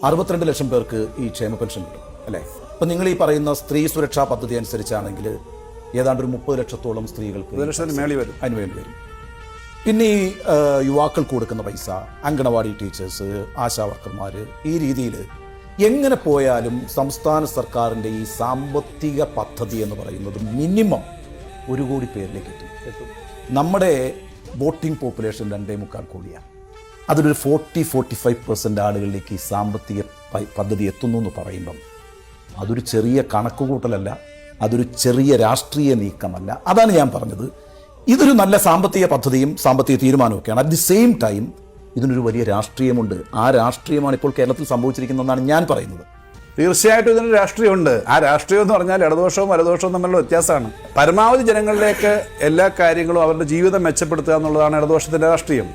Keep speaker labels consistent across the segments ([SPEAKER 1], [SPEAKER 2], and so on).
[SPEAKER 1] 62 ലക്ഷം പേർക്ക് ഈ ക്ഷേമ പെൻഷൻ കിട്ടും അല്ലേ? അപ്പം നിങ്ങൾ ഈ പറയുന്ന സ്ത്രീ സുരക്ഷാ പദ്ധതി അനുസരിച്ചാണെങ്കിൽ ഏതാണ്ട് ഒരു 30 ലക്ഷത്തോളം സ്ത്രീകൾക്ക് അതിന് വേണ്ടി വരും. പിന്നെ ഈ യുവാക്കൾക്ക് കൊടുക്കുന്ന പൈസ, അങ്കണവാടി ടീച്ചേഴ്സ്, ആശാ വർക്കർമാർ, ഈ രീതിയിൽ എങ്ങനെ പോയാലും സംസ്ഥാന സർക്കാരിൻ്റെ ഈ സാമ്പത്തിക പദ്ധതി എന്ന് പറയുന്നത് മിനിമം 1 കോടി പേരിലേക്ക് എത്തും. നമ്മുടെ വോട്ടിംഗ് പോപ്പുലേഷൻ 2.25 കോടിയാണ്. അതിലൊരു 40-45% ആളുകളിലേക്ക് ഈ സാമ്പത്തിക പദ്ധതി എത്തുന്നു എന്ന് പറയുമ്പം അതൊരു ചെറിയ കണക്കുകൂട്ടലല്ല, അതൊരു ചെറിയ രാഷ്ട്രീയ നീക്കമല്ല. അതാണ് ഞാൻ പറഞ്ഞത്. ഇതൊരു നല്ല സാമ്പത്തിക പദ്ധതിയും സാമ്പത്തിക തീരുമാനമൊക്കെയാണ്. അറ്റ് ദി സെയിം ടൈം ഇതിനൊരു വലിയ രാഷ്ട്രീയമുണ്ട്. ആ രാഷ്ട്രീയമാണ് ഇപ്പോൾ കേരളത്തിൽ സംഭവിച്ചിരിക്കുന്നതെന്നാണ് ഞാൻ പറയുന്നത്.
[SPEAKER 2] തീർച്ചയായിട്ടും ഇതിന് രാഷ്ട്രീയമുണ്ട്. ആ രാഷ്ട്രീയം എന്ന് പറഞ്ഞാൽ ഇടതുപക്ഷവും വലതുപക്ഷവും തമ്മിലുള്ള വ്യത്യാസമാണ്. പരമാവധി ജനങ്ങളിലേക്ക് എല്ലാ കാര്യങ്ങളും അവരുടെ ജീവിതം മെച്ചപ്പെടുത്തുക എന്നുള്ളതാണ് ഇടതുപക്ഷത്തിൻ്റെ രാഷ്ട്രീയം.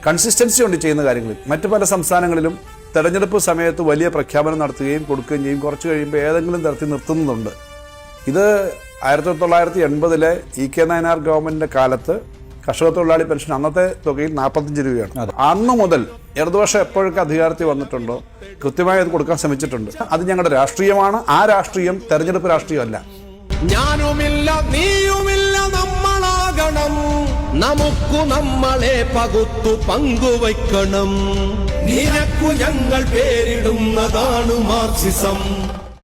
[SPEAKER 2] കൺസിസ്റ്റൻസി കൊണ്ട് ചെയ്യുന്ന കാര്യങ്ങളിൽ. മറ്റു പല സംസ്ഥാനങ്ങളിലും തെരഞ്ഞെടുപ്പ് സമയത്ത് വലിയ പ്രഖ്യാപനം നടത്തുകയും കൊടുക്കുകയും ചെയ്യും, കുറച്ച് കഴിയുമ്പോൾ ഏതെങ്കിലും തരത്തിൽ നിർത്തുന്നതുണ്ട്. ഇത് 1980 E.K. നായനാർ ഗവൺമെന്റിന്റെ കാലത്ത് കർഷക തൊഴിലാളി പെൻഷൻ അന്നത്തെ തുകയിൽ 45 രൂപയാണ്. അന്ന് മുതൽ ഇടതുപക്ഷം എപ്പോഴൊക്കെ അധികാരത്തിൽ വന്നിട്ടുണ്ടോ കൃത്യമായി അത് കൊടുക്കാൻ ശ്രമിച്ചിട്ടുണ്ട്. അത് ഞങ്ങളുടെ രാഷ്ട്രീയമാണ്. ആ രാഷ്ട്രീയം തെരഞ്ഞെടുപ്പ് രാഷ്ട്രീയമല്ല.
[SPEAKER 3] ഞാനുമില്ല, നീയുമില്ല, നമ്മളാകണം. നമുക്കു നമ്മളെ പകുത്തു പങ്കുവയ്ക്കണം. നിനക്കു ഞങ്ങൾ പേരിടുന്നതാണ് മാർക്സിസം.